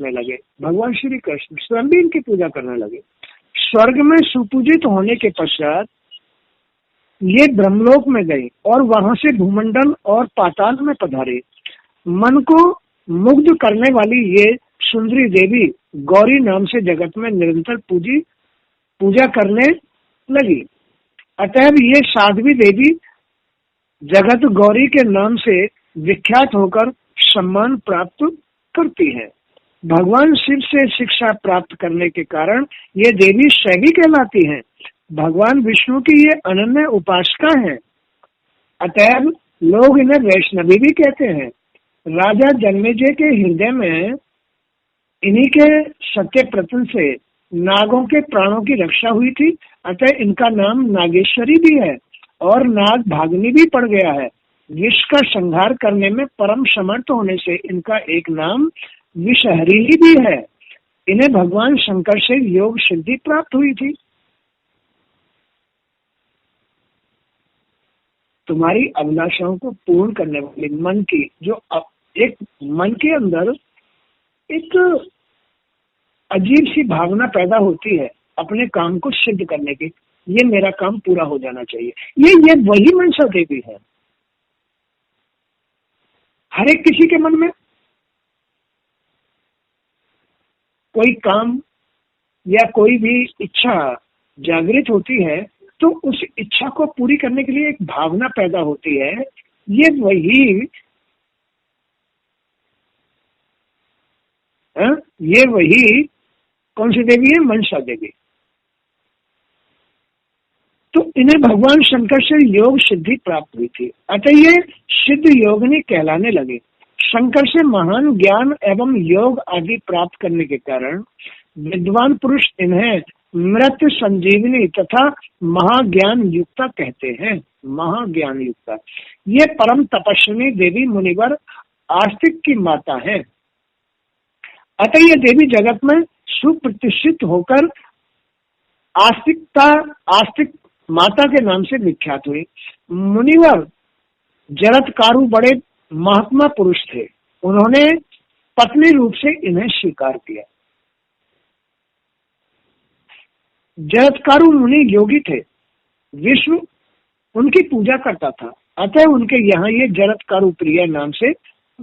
करने लगे। भगवान श्री कृष्ण स्वयं भी इनकी पूजा करने लगे। स्वर्ग में सुपूजित होने के पश्चात ये ब्रह्मलोक में गए और वहां से भूमंडल और पाताल में पधारे। मन को मुग्ध करने वाली ये सुंदरी देवी गौरी नाम से जगत में निरंतर पूजा करने लगी। अतएव ये साध्वी देवी जगत गौरी के नाम से विख्यात होकर सम्मान प्राप्त करती है। भगवान शिव से शिक्षा प्राप्त करने के कारण ये देवी शैवी कहलाती हैं। भगवान विष्णु की ये अनन्य उपासका है। अतएव लोग इन्हें वैष्णवी भी कहते हैं। राजा जन्मेजय के हृदय में इन्हीं के सत्य प्रतन से नागों के प्राणों की रक्षा हुई थी। अतः इनका नाम नागेश्वरी भी है और नाग भागनी भी पड़ गया है। विष का संहार करने में परम समर्थ होने से इनका एक नाम विषहरी भी है। इन्हें भगवान शंकर से योग सिद्धि प्राप्त हुई थी। तुम्हारी अभिलाषाओं को पूर्ण करने वाली मन की जो एक मन के अंदर एक अजीब सी भावना पैदा होती है अपने काम को सिद्ध करने की, ये मेरा काम पूरा हो जाना चाहिए, ये वही मनसा देवी है। हर एक किसी के मन में कोई काम या कोई भी इच्छा जागृत होती है तो उस इच्छा को पूरी करने के लिए एक भावना पैदा होती है। ये वही कौन सी देवी है? मनसा देवी। तो इन्हें भगवान शंकर से योग सिद्धि प्राप्त हुई थी। अतः ये सिद्ध योगिनी कहलाने लगे। शंकर से महान ज्ञान एवं योग आदि प्राप्त करने के कारण विद्वान पुरुष इन्हें मृत संजीवनी तथा महाज्ञान युक्ता कहते हैं। महाज्ञान युक्ता ये परम तपस्विनी देवी मुनिवर आस्तिक की माता है। अतः ये देवी जगत में सुप्रतिष्ठित होकर आस्तिक माता के नाम से विख्यात हुई। मुनिवर जरत्कारु बड़े महात्मा पुरुष थे। उन्होंने पत्नी रूप से इन्हें स्वीकार किया। जरत्कारु मुनि योगी थे। विष्णु उनकी पूजा करता था। अतः उनके यहाँ ये जरत्कारु प्रिया नाम से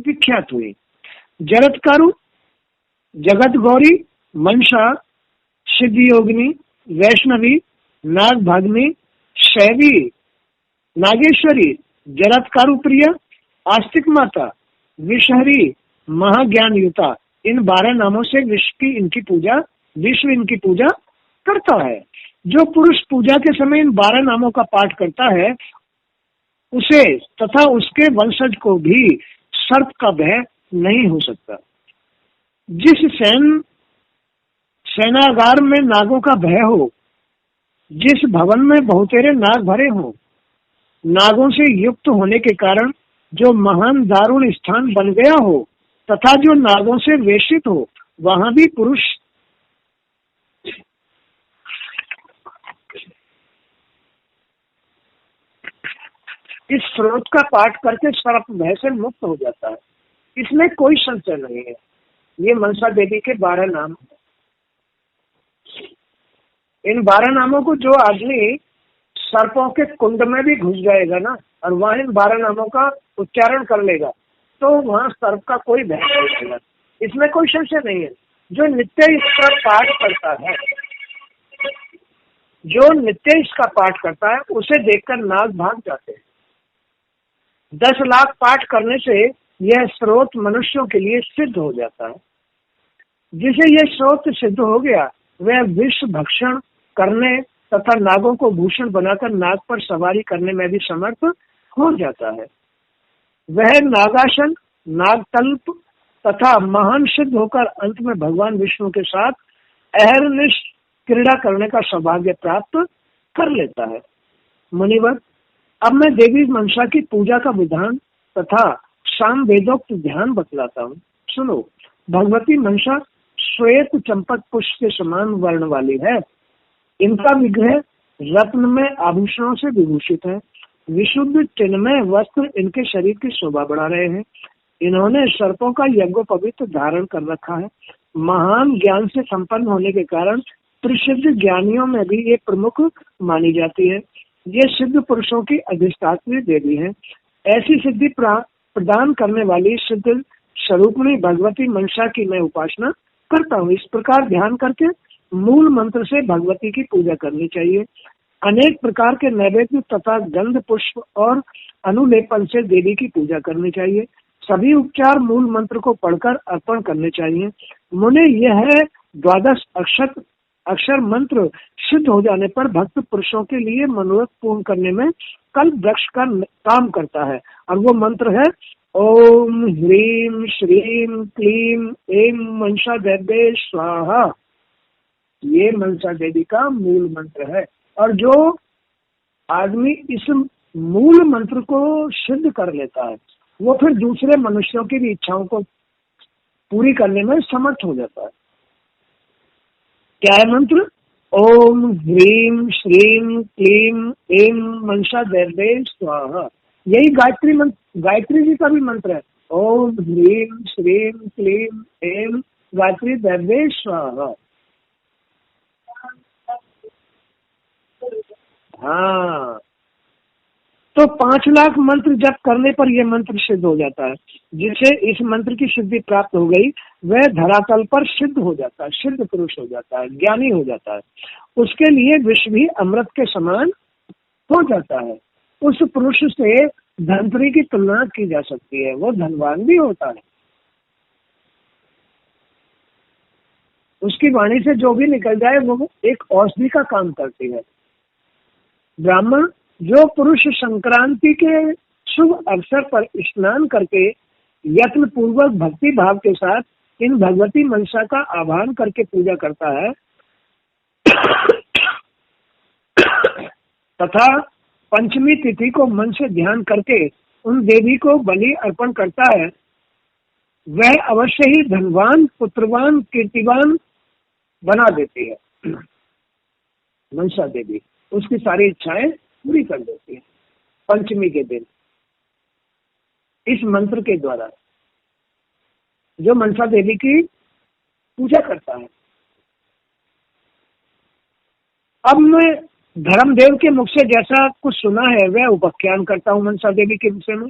विख्यात हुई। जरत्कारु जगत गौरी, मनसा, सिद्ध योगिनी, वैष्णवी, नाग भागनी, शैवी, नागेश्वरी, जरत्कारु प्रिया, आस्तिक माता, विषहरी, महाज्ञान युता, इन 12 नामों से विश्व इनकी पूजा करता है। जो पुरुष पूजा के समय इन 12 नामों का पाठ करता है उसे तथा उसके वंशज को भी सर्प का भय नहीं हो सकता। जिस सेनागार में नागों का भय हो, जिस भवन में बहुतेरे नाग भरे हो, नागों से युक्त होने के कारण जो महान दारुण स्थान बन गया हो तथा जो नागों से वेशित हो, वहां भी पुरुष इस स्रोत का पाठ करके सर्प भय से मुक्त हो जाता है। इसमें कोई संशय नहीं है। ये मनसा देवी के 12 नाम। इन 12 नामों को जो आदमी सर्पों के कुंड में भी घुस जाएगा ना और वहां इन 12 नामों का उच्चारण कर लेगा तो वहां सर्प का कोई भय नहीं रहेगा। इसमें कोई संशय नहीं है। जो नित्य इसका पाठ करता है, जो नित्य इसका पाठ करता है उसे देखकर नाग भाग जाते हैं। 10 लाख पाठ करने से यह स्रोत मनुष्यों के लिए सिद्ध हो जाता है। जिसे यह स्रोत सिद्ध हो गया वह विष भक्षण करने तथा नागों को भूषण बनाकर नाग पर सवारी करने में भी समर्थ हो जाता है। वह नागासन, नागतल्प तथा महान सिद्ध होकर अंत में भगवान विष्णु के साथ अहरनिश क्रीड़ा करने का सौभाग्य प्राप्त कर लेता है। मुनिवर, अब मैं देवी मनसा की पूजा का विधान तथा साम वेदोक्त ध्यान बतलाता हूँ। सुनो। भगवती मनसा श्वेत चंपक पुष्प के समान वर्ण वाली है। इनका विग्रह रत्न में आभूषणों से विभूषित है। विशुद्ध चिन्मय वस्त्र इनके शरीर की शोभा बढ़ा रहे हैं। इन्होंने सर्पों का यज्ञोपवीत धारण कर रखा है। महान ज्ञान से संपन्न होने के कारण प्रसिद्ध ज्ञानियों में भी ये प्रमुख मानी जाती है। ये सिद्ध पुरुषों की अधिष्ठात्री देवी है। ऐसी सिद्धि प्रदान करने वाली सिद्ध स्वरूपणी भगवती मनसा की मैं उपासना करता हूँ। इस प्रकार ध्यान करके मूल मंत्र से भगवती की पूजा करनी चाहिए। अनेक प्रकार के नैवेद्य तथा गंध पुष्प और अनुलेपन से देवी की पूजा करनी चाहिए। सभी उपचार मूल मंत्र को पढ़कर अर्पण करने चाहिए। मुने यह द्वादश अक्षर मंत्र सिद्ध हो जाने पर भक्त पुरुषों के लिए मनोरथ पूर्ण करने में कल्प वृक्ष का काम करता है। और वो मंत्र है ओम ह्रीम श्रीम क्लीम एम मनसा देवी स्वाहा। ये मनसा देवी का मूल मंत्र है। और जो आदमी इस मूल मंत्र को सिद्ध कर लेता है वो फिर दूसरे मनुष्यों की भी इच्छाओं को पूरी करने में समर्थ हो जाता है। क्या है मंत्र? ओम ह्रीम श्रीम क्लीम एम मनसा देवी स्वाहा। यही गायत्री जी का भी मंत्र है। ओम ह्रीम श्रीम क्लीम एम गायत्री देवी स्वाहा। हाँ, तो 5 लाख मंत्र जप करने पर यह मंत्र सिद्ध हो जाता है। जिसे इस मंत्र की सिद्धि प्राप्त हो गई वह धरातल पर सिद्ध हो जाता है, सिद्ध पुरुष हो जाता है, ज्ञानी हो जाता है। उसके लिए विश्व भी अमृत के समान हो जाता है। उस पुरुष से धनत्री की तुलना की जा सकती है। वो धनवान भी होता है। उसकी वाणी से जो भी निकल जाए वो एक औषधि का काम करती है। ब्राह्मण जो पुरुष संक्रांति के शुभ अवसर पर स्नान करके यत्न पूर्वक भक्ति भाव के साथ इन भगवती मनसा का आह्वान करके पूजा करता है तथा पंचमी तिथि को मन से ध्यान करके उन देवी को बलि अर्पण करता है, वह अवश्य ही धनवान, पुत्रवान, कीर्तिवान बना देती है। मनसा देवी उसकी सारी इच्छाएं पूरी कर देती है। पंचमी के दिन इस मंत्र के द्वारा जो मनसा देवी की पूजा करता है। अब मैं धर्मदेव के मुख से जैसा कुछ सुना है वह उपाख्यान करता हूँ मनसा देवी के विषय में।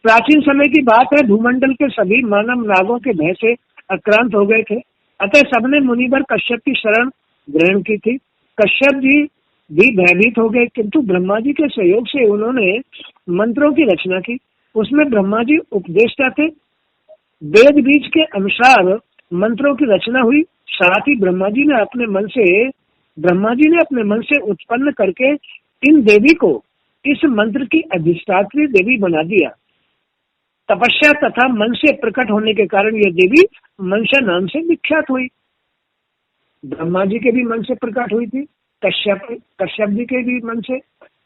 प्राचीन समय की बात है। भूमंडल के सभी मानव नागों के भय से आक्रांत हो गए थे। अतः सबने मुनिवर कश्यप की शरण ग्रहण की थी। कश्यप जी भी भयभीत हो गए, किंतु ब्रह्मा जी के सहयोग से उन्होंने मंत्रों की रचना की। उसमें ब्रह्मा जी उपदेष्टा थे। वेद बीज के अनुसार मंत्रों की रचना हुई। साथ ही ब्रह्मा जी ने अपने मन से उत्पन्न करके इन देवी को इस मंत्र की अधिष्ठात्री देवी बना दिया। तपस्या तथा मन से प्रकट होने के कारण यह देवी मनसा नाम से विख्यात हुई। ब्रह्मा जी के भी मन से प्रकट हुई थी, कश्यप जी के भी मन से।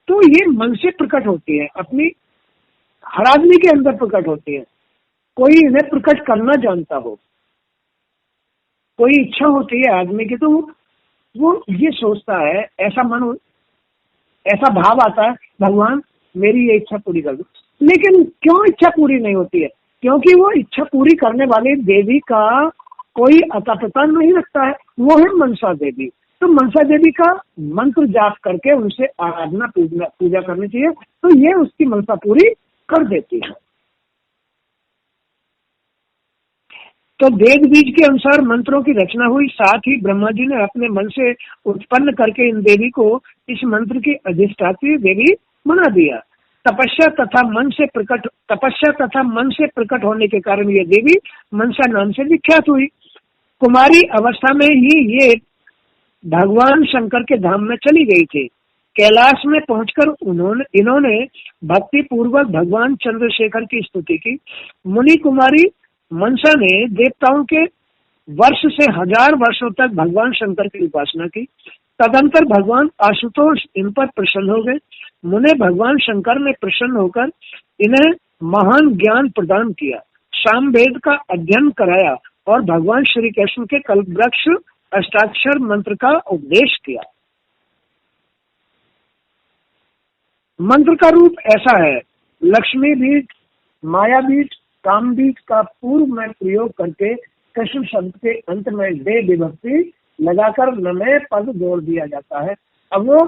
तो ये मन से प्रकट होती है, अपनी हर आदमी के अंदर प्रकट होती है। कोई इन्हें प्रकट करना जानता हो, कोई इच्छा होती है आदमी की, तो वो ये सोचता है, ऐसा भाव आता है भगवान मेरी ये इच्छा पूरी कर दो। लेकिन क्यों इच्छा पूरी नहीं होती है? क्योंकि वो इच्छा पूरी करने वाली देवी का कोई अता पता नहीं रखता है। वो है मनसा देवी। तो मनसा देवी का मंत्र जाप करके उनसे आराधना पूजा करनी चाहिए, तो ये उसकी मनसा पूरी कर देती है। तो वेद बीज के अनुसार मंत्रों की रचना हुई। साथ ही ब्रह्मा जी ने अपने मन से उत्पन्न करके इन देवी को इस मंत्र की अधिष्ठात्री देवी बना दिया। तपस्या तथा मन से प्रकट होने के कारण ये देवी मनसा नाम से विख्यात हुई। कुमारी अवस्था में ही ये भगवान शंकर के धाम में चली गई थी। कैलाश में पहुंचकर इन्होंने भक्ति पूर्वक भगवान चंद्रशेखर की स्तुति की। मुनि कुमारी मनसा ने देवताओं के वर्ष से 1000 वर्षों तक भगवान शंकर की उपासना की। तदंतर भगवान आशुतोष इन पर प्रसन्न हो गए। मुने भगवान शंकर में प्रसन्न होकर इन्हें महान ज्ञान प्रदान किया, सामवेद का अध्ययन कराया और भगवान श्री कृष्ण के कल्पवृक्ष अष्टाक्षर मंत्र का उपदेश किया। मंत्र का रूप ऐसा है: लक्ष्मी बीज, माया बीज, काम बीज का पूर्व में प्रयोग करके कृष्ण शब्द के अंत में दे विभक्ति लगाकर नमे पद जोड़ दिया जाता है। अब वो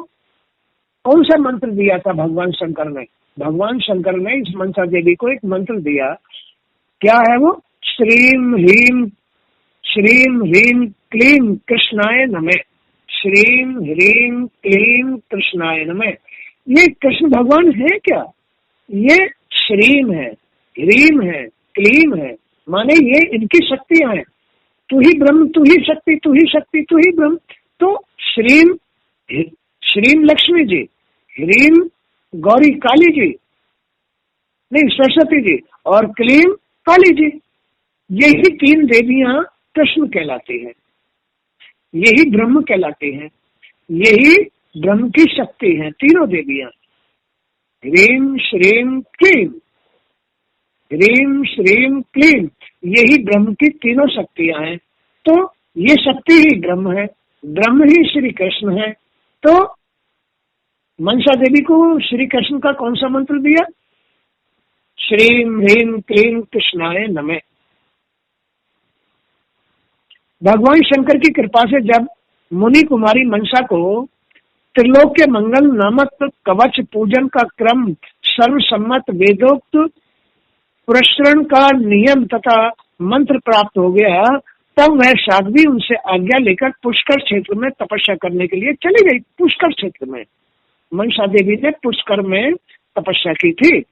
कौन सा मंत्र दिया था भगवान शंकर ने? भगवान शंकर ने इस मनसा देवी को एक मंत्र दिया। क्या है वो? श्रीम ह्रीम क्लीम कृष्णाय नमः। श्रीम ह्रीम क्लीम कृष्णाय नमः। ये कृष्ण भगवान है क्या? ये श्रीम है, ह्रीम है, क्लीम है, माने ये इनकी शक्तियां हैं। तू ही ब्रह्म, तू ही शक्ति, तू ही शक्ति, तू ही ब्रह्म। तो श्रीम लक्ष्मी जी, ह्रीम गौरी काली जी, नहीं सरस्वती जी, और क्लीम काली जी। यही तीन देवियां कृष्ण कहलाती हैं, यही ब्रह्म कहलाती हैं, यही ब्रह्म की शक्ति हैं, तीनों देवियां। ह्रीम श्रीम क्लीम, ह्रीम श्रीम क्लीम, यही ब्रह्म की तीनों शक्तियां हैं। तो ये शक्ति ही ब्रह्म है, ब्रह्म ही श्री कृष्ण है। तो मनसा देवी को श्री कृष्ण का कौन सा मंत्र दिया? श्रीम ह्रीम क्लीम कृष्णाय नमः। भगवान शंकर की कृपा से जब मुनि कुमारी मनसा को त्रिलोक के मंगल नामक कवच पूजन का क्रम सर्वसम्मत वेदोक्त पुरस्करण का नियम तथा मंत्र प्राप्त हो गया, तब वह साध्वी उनसे आज्ञा लेकर पुष्कर क्षेत्र में तपस्या करने के लिए चली गई। पुष्कर क्षेत्र में मनसा देवी ने पुष्कर में तपस्या की थी।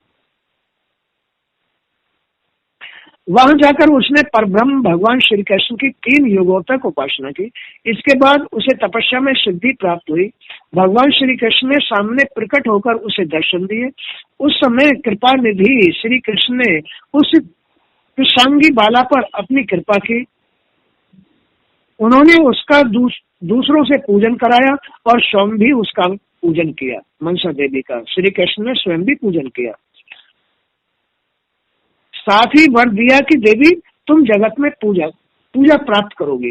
वहां जाकर उसने परब्रह्म भगवान श्री कृष्ण की 3 युगों तक उपासना की। इसके बाद उसे तपस्या में सिद्धि प्राप्त हुई। भगवान श्री कृष्ण ने सामने प्रकट होकर उसे दर्शन दिए। उस समय कृपा निधि श्री कृष्ण ने उस कृष्णांगी बाला पर अपनी कृपा की। उन्होंने उसका दूसरों से पूजन कराया और स्वयं भी उसका पूजन किया। मनसा देवी का श्री कृष्ण ने स्वयं भी पूजन किया। साथ ही वर दिया कि देवी तुम जगत में पूजा प्राप्त करोगी।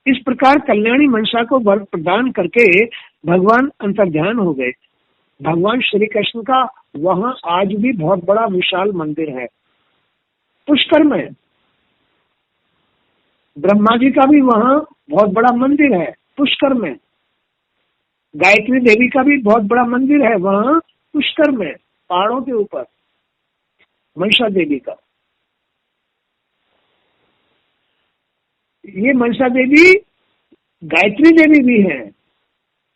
इस प्रकार कल्याणी मनसा को वर प्रदान करके भगवान अंतर्ध्यान हो गए। भगवान श्री कृष्ण का वहां आज भी बहुत बड़ा विशाल मंदिर है पुष्कर में। ब्रह्मा जी का भी वहां बहुत बड़ा मंदिर है पुष्कर में। गायत्री देवी का भी बहुत बड़ा मंदिर है वहां पुष्कर में, पहाड़ों के ऊपर। मनसा देवी का, ये मनसा देवी गायत्री देवी भी है,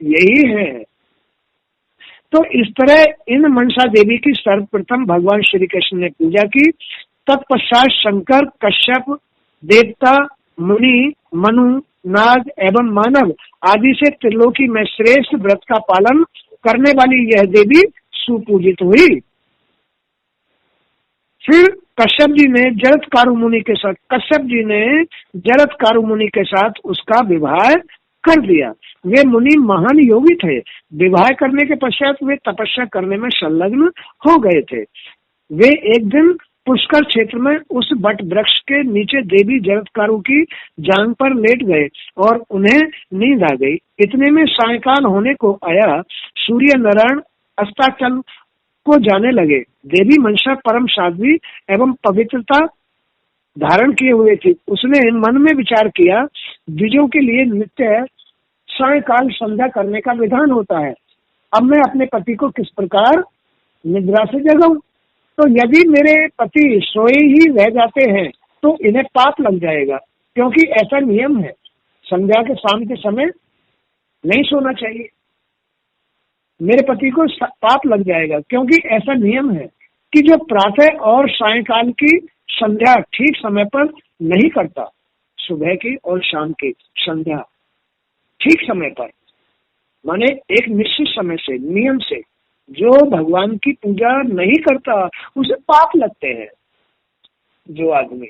यही है। तो इस तरह इन मनसा देवी की सर्वप्रथम भगवान श्री कृष्ण ने पूजा की। तत्पश्चात शंकर, कश्यप, देवता, मुनि, मनु, नाग एवं मानव आदि से त्रिलोकी में श्रेष्ठ व्रत का पालन करने वाली यह देवी सुपूजित हुई। फिर कश्यप जी ने जरत्कारु मुनि के साथ उसका विवाह कर दिया। वे मुनि महान योगी थे। विवाह करने के पश्चात वे तपस्या करने में संलग्न हो गए थे। वे एक दिन पुष्कर क्षेत्र में उस बट वृक्ष के नीचे देवी जरत्कारु की जांग पर लेट गए और उन्हें नींद आ गई। इतने में सायंकाल होने को आया। सूर्य नारायण अस्ताचल को जाने लगे। देवी मनसा परम साध्वी एवं पवित्रता धारण किए हुए थी। उसने मन में विचार किया, द्विजों के लिए नित्य सायंकाल संध्या करने का विधान होता है। अब मैं अपने पति को किस प्रकार निद्रा से जगाऊं? तो यदि मेरे पति सोए ही रह जाते हैं तो इन्हें पाप लग जाएगा, क्योंकि ऐसा नियम है। संध्या के शाम के समय नहीं सोना चाहिए। मेरे पति को पाप लग जाएगा, क्योंकि ऐसा नियम है कि जो प्रातः और सायंकाल की संध्या ठीक समय पर नहीं करता, सुबह की और शाम की संध्या ठीक समय पर, माने एक निश्चित समय से, नियम से, जो भगवान की पूजा नहीं करता उसे पाप लगते हैं। जो आदमी,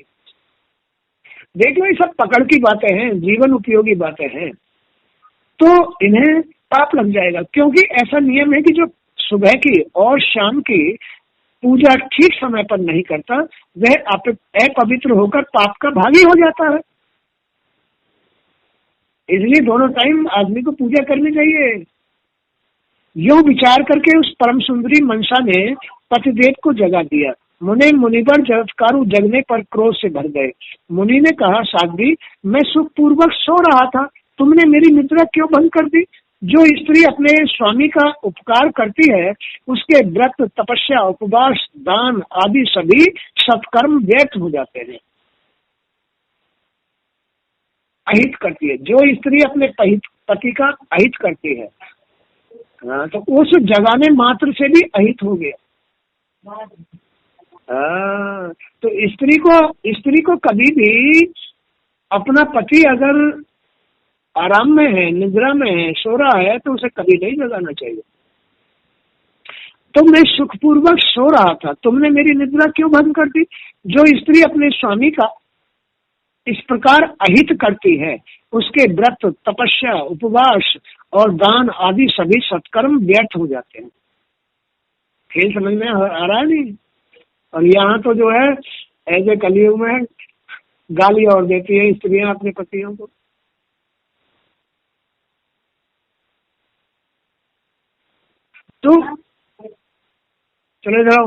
देख लो, ये सब पकड़ की बातें हैं, जीवन उपयोगी बातें हैं। तो इन्हें पाप लग जाएगा, क्योंकि ऐसा नियम है कि जो सुबह की और शाम की पूजा ठीक समय पर नहीं करता, वह अपवित्र होकर पाप का भागी हो जाता है। इसलिए दोनों टाइम आदमी को पूजा करनी चाहिए। यूं विचार करके उस परम सुंदरी मनसा ने पतिदेव को जगा दिया मुनिवर जरत्कारु जगने पर क्रोध से भर गए। मुनि ने कहा, साध्वी, मैं सुखपूर्वक सो रहा था, तुमने मेरी निद्रा क्यों भंग कर दी? जो स्त्री अपने स्वामी का उपकार करती है उसके व्रत, तपस्या, उपवास, दान आदि सभी सत्कर्म व्यर्थ हो जाते हैं। अहित करती है, जो स्त्री अपने पति का अहित करती है, हाँ, तो उस जगाने मात्र से भी अहित हो गया। हाँ, तो स्त्री को कभी भी अपना पति अगर आराम में है, निद्रा में है, सो रहा है, तो उसे कभी नहीं जगाना चाहिए। तो मैं सुखपूर्वक सो रहा था, तुमने मेरी निद्रा क्यों भंग कर दी? जो स्त्री अपने स्वामी का इस प्रकार अहित करती है उसके व्रत, तपस्या, उपवास और दान आदि सभी सत्कर्म व्यर्थ हो जाते हैं। खेल समझ में आ रहा है नहीं? और यहाँ तो जो है ऐसे कलयुग में गाली और देती है स्त्रियां अपने पतियों को। तो चले जाओ।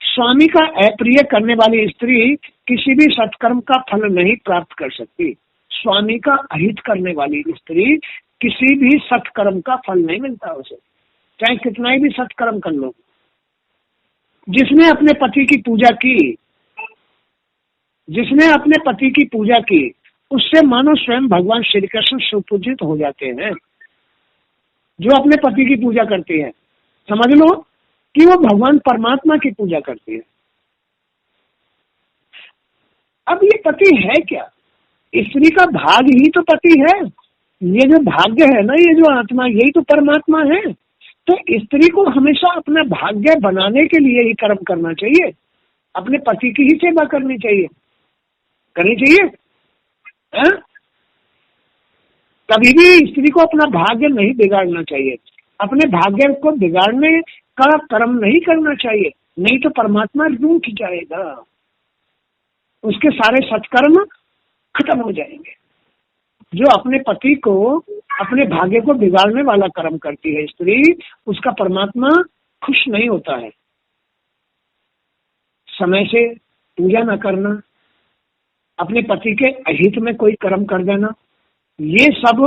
स्वामी का अप्रिय करने वाली स्त्री किसी भी सत्कर्म का फल नहीं प्राप्त कर सकती। स्वामी का अहित करने वाली स्त्री किसी भी सत्कर्म का फल नहीं मिलता उसे, चाहे कितना ही भी सत्कर्म कर लो। जिसने अपने पति की पूजा की, जिसने अपने पति की पूजा की, उससे मानो स्वयं भगवान श्री कृष्ण सुपूजित हो जाते हैं। जो अपने पति की पूजा करती है, समझ लो कि वो भगवान परमात्मा की पूजा करती है। अब ये पति है क्या? स्त्री का भाग ही तो पति है। ये जो भाग्य है ना, ये जो आत्मा, यही तो परमात्मा है। तो स्त्री को हमेशा अपना भाग्य बनाने के लिए ही कर्म करना चाहिए, अपने पति की ही सेवा करनी चाहिए, करनी चाहिए। कभी भी स्त्री को अपना भाग्य नहीं बिगाड़ना चाहिए, अपने भाग्य को बिगाड़ने का कर्म नहीं करना चाहिए, नहीं तो परमात्मा रूठ जाएगा, उसके सारे सत्कर्म खत्म हो जाएंगे। जो अपने पति को, अपने भाग्य को बिगाड़ने वाला कर्म करती है स्त्री, उसका परमात्मा खुश नहीं होता है। समय से पूजा न करना, अपने पति के अहित में कोई कर्म कर देना, ये सब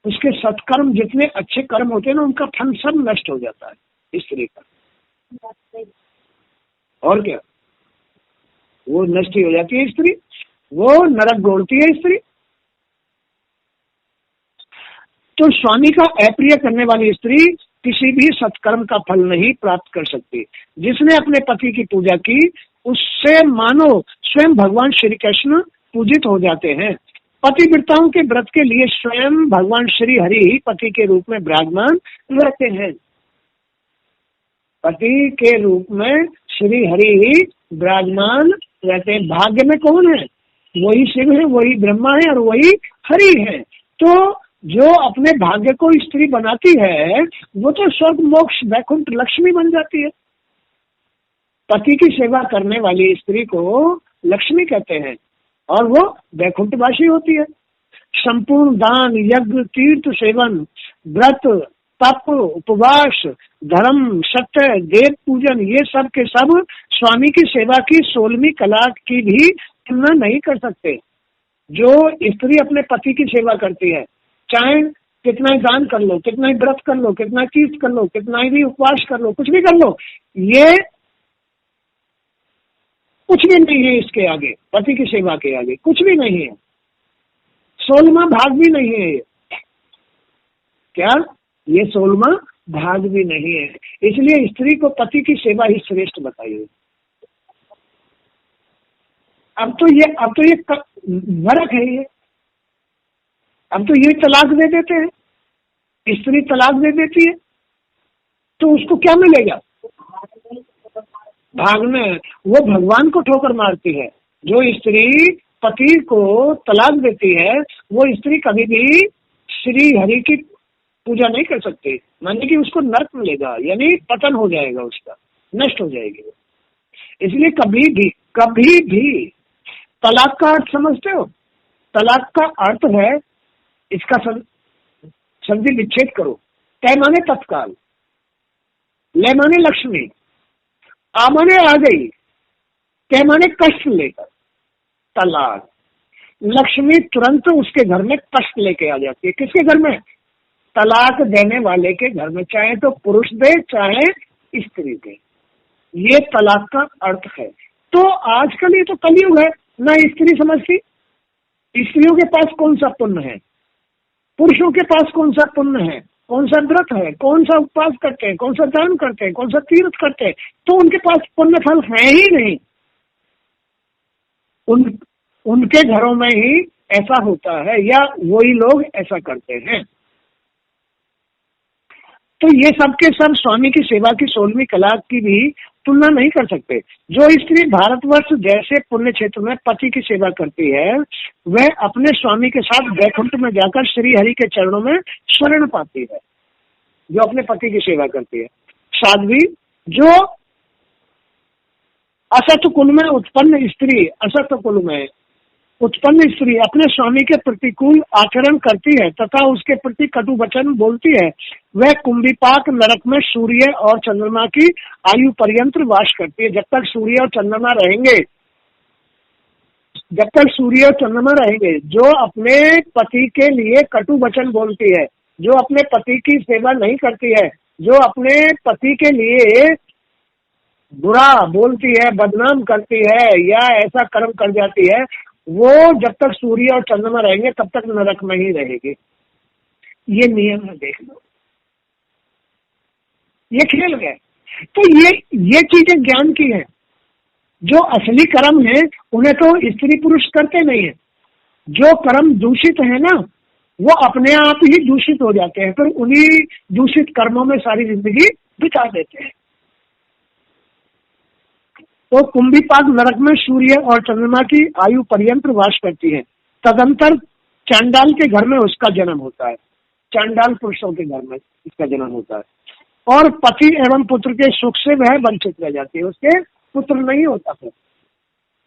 उसके सत्कर्म, जितने अच्छे कर्म होते हैं ना, उनका फल सब नष्ट हो जाता है स्त्री का। और क्या, वो नष्ट हो जाती है स्त्री, वो नरक गोड़ती है स्त्री। तो स्वामी का अप्रिय करने वाली स्त्री किसी भी सत्कर्म का फल नहीं प्राप्त कर सकती। जिसने अपने पति की पूजा की, उससे मानो स्वयं भगवान श्री कृष्ण पूजित हो जाते हैं। पतिव्रताओं के व्रत के लिए स्वयं भगवान श्री हरि ही पति के रूप में विराजमान रहते हैं। पति के रूप में श्री हरि ही विराजमान रहते हैं। भाग्य में कौन है? वही शिव है, वही ब्रह्मा है और वही हरि है। तो जो अपने भाग्य को स्त्री बनाती है, वो तो स्वर्ग, मोक्ष, वैकुंठ, लक्ष्मी बन जाती है। पति की सेवा करने वाली स्त्री को लक्ष्मी कहते हैं और वो वैकुंठवासी होती है। संपूर्ण दान, यज्ञ, तीर्थ सेवन, व्रत, तप, उपवास, धर्म, सत्य, देव पूजन, ये सब के सब स्वामी की सेवा की 16वीं कला की भी तुलना नहीं कर सकते। जो स्त्री अपने पति की सेवा करती है, चाहे कितना ही दान कर लो, कितना ही व्रत कर लो, कितना तीर्थ कर लो, कितना ही भी उपवास कर लो, कुछ भी कर लो, ये कुछ भी नहीं है इसके आगे, पति की सेवा के आगे कुछ भी नहीं है। 16वां भाग भी नहीं है ये। क्या? ये 16वां भाग भी नहीं है। इसलिए स्त्री को पति की सेवा ही श्रेष्ठ बताई है। अब तो ये नरक है ये। अब तो ये तलाक दे देते हैं, स्त्री तलाक दे देती है, तो उसको क्या मिलेगा? भागने, वो भगवान को ठोकर मारती है। जो स्त्री पति को तलाक देती है, वो स्त्री कभी भी श्री हरि की पूजा नहीं कर सकती, माने कि उसको नरक मिलेगा, यानी पतन हो जाएगा, उसका नष्ट हो जाएगी। इसलिए कभी भी तलाक का अर्थ समझते हो? तलाक का अर्थ है, इसका संधि विच्छेद करो। तय माने तत्काल, लय माने लक्ष्मी, आमने आ गई, क्या माने कष्ट लेकर, तलाक। लक्ष्मी तुरंत उसके घर में कष्ट लेके आ जाती है। किसके घर में? तलाक देने वाले के घर में, चाहे तो पुरुष दे चाहे स्त्री दे। ये तलाक का अर्थ है। तो आजकल ये तो कलयुग है, ना स्त्री समझती। स्त्रियों के पास कौन सा पुण्य है, पुरुषों के पास कौन सा पुण्य है, कौन सा व्रत है, कौन सा उपवास करते हैं, कौन सा दान करते हैं, कौन सा तीर्थ करते हैं? तो उनके पास पुण्य फल है ही नहीं। उनके घरों में ही ऐसा होता है, या वही लोग ऐसा करते हैं। तो ये सब के सब स्वामी की सेवा की 16वीं कला की भी तुलना नहीं कर सकते। जो स्त्री भारतवर्ष जैसे पुण्य क्षेत्र में पति की सेवा करती है, वह अपने स्वामी के साथ वैकुंठ में जाकर श्री हरि के चरणों में शरण पाती है, जो अपने पति की सेवा करती है। साध्वी, जो असत कुल में उत्पन्न स्त्री, असत कुल में उत्पन्न स्त्री अपने स्वामी के प्रतिकूल आचरण करती है तथा उसके प्रति कटु वचन बोलती है, वह कुंभीपाक नरक में सूर्य और चंद्रमा की आयु पर्यंत वास करती है। जब तक सूर्य और चंद्रमा रहेंगे, जब तक सूर्य और चंद्रमा रहेंगे, जो अपने पति के लिए कटु वचन बोलती है, जो अपने पति की सेवा नहीं करती है, जो अपने पति के लिए बुरा बोलती है, बदनाम करती है या ऐसा कर्म कर जाती है, वो जब तक सूर्य और चंद्रमा रहेंगे तब तक नरक में ही रहेगी। ये नियम है, देख लो, ये खेल है। तो ये चीजें ज्ञान की है। जो असली कर्म है उन्हें तो स्त्री पुरुष करते नहीं है। जो कर्म दूषित है ना, वो अपने आप ही दूषित हो जाते हैं, फिर उन्हीं दूषित कर्मों में सारी जिंदगी बिता देते हैं। तो कुंभीपाक नरक में सूर्य और चंद्रमा की आयु पर्यंत वास करती है। तदंतर चांडाल के घर में उसका जन्म होता है, चांडाल पुरुषों के घर में इसका जन्म होता है, और पति एवं पुत्र के सुख से वह वंचित रह जाती है। उसके पुत्र नहीं होता, फिर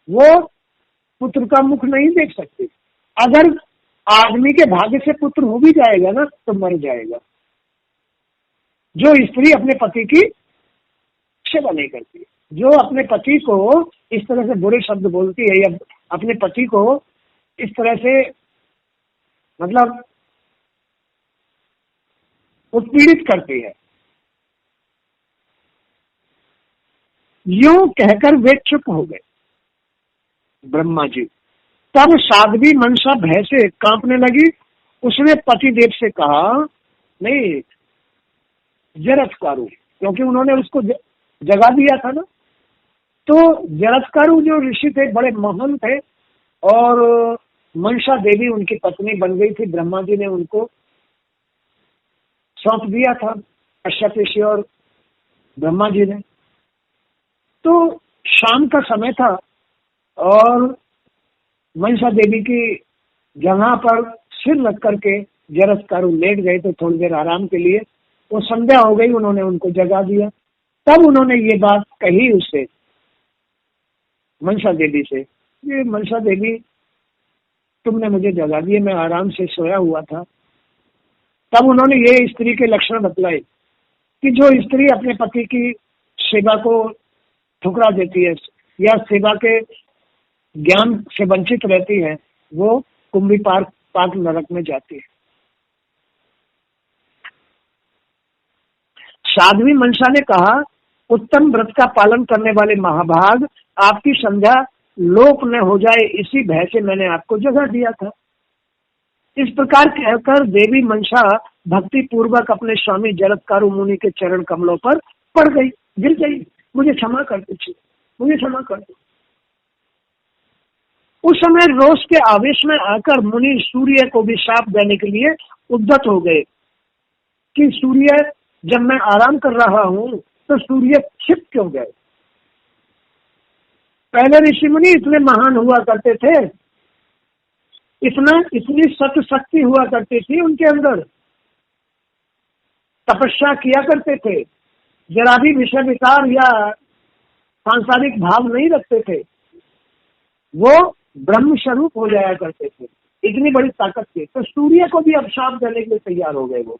वो पुत्र का मुख नहीं देख सकती। अगर आदमी के भाग्य से पुत्र हो भी जाएगा ना, तो मर जाएगा। जो स्त्री अपने पति की सेवा नहीं करती, जो अपने पति को इस तरह से बुरे शब्द बोलती है या अपने पति को इस तरह से मतलब उत्पीड़ित करती है, यूं कहकर वे चुप हो गए। ब्रह्मा जी। तब साध्वी मनसा भय से कांपने लगी। उसने पतिदेव से कहा, नहीं जरत्कारु, क्योंकि उन्होंने उसको जगा दिया था ना। तो जरत्कारु जो ऋषि थे, बड़े महान थे, और मनसा देवी उनकी पत्नी बन गई थी। ब्रह्मा जी ने उनको सौंप दिया था, कश्यप ऋषि और ब्रह्मा जी ने। तो शाम का समय था और मनसा देवी की जगह पर सिर रख करके जरत्कारु लेट गए थे थोड़ी देर आराम के लिए। वो संध्या हो गई, उन्होंने उनको जगा दिया। तब उन्होंने ये बात कही उससे, मनसा देवी से, ये मनसा देवी तुमने मुझे जगा दिया, मैं आराम से सोया हुआ था। तब उन्होंने ये स्त्री के लक्षण बतलाए कि जो स्त्री अपने पति की सेवा को ठुकरा देती है या सेवा के ज्ञान से वंचित रहती है, वो कुंभीपाक नरक में जाती है। साध्वी मनसा ने कहा, उत्तम व्रत का पालन करने वाले महाभाग, आपकी संध्या लोप न हो जाए इसी भय से मैंने आपको जगा दिया था। इस प्रकार कहकर देवी मनसा भक्ति पूर्वक अपने स्वामी जरत्कारु मुनि के चरण कमलों पर पड़ गई, गिर गई। मुझे क्षमा कर दीजिए, मुझे क्षमा कर दो। उस समय रोष के आवेश में आकर मुनि सूर्य को भी शाप देने के लिए उद्यत हो गए कि सूर्य, जब मैं आराम कर रहा हूं तो सूर्य छिप क्यों गए? पहले ऋषि मुनि इतने महान हुआ करते थे, इतनी सत्य शक्ति हुआ करती थी उनके अंदर, तपस्या किया करते थे, जरा भी विषय विकार या सांसारिक भाव नहीं रखते थे, वो ब्रह्म स्वरूप हो जाया करते थे, इतनी बड़ी ताकत थी। तो सूर्य को भी अब शाप देने के लिए तैयार हो गए वो।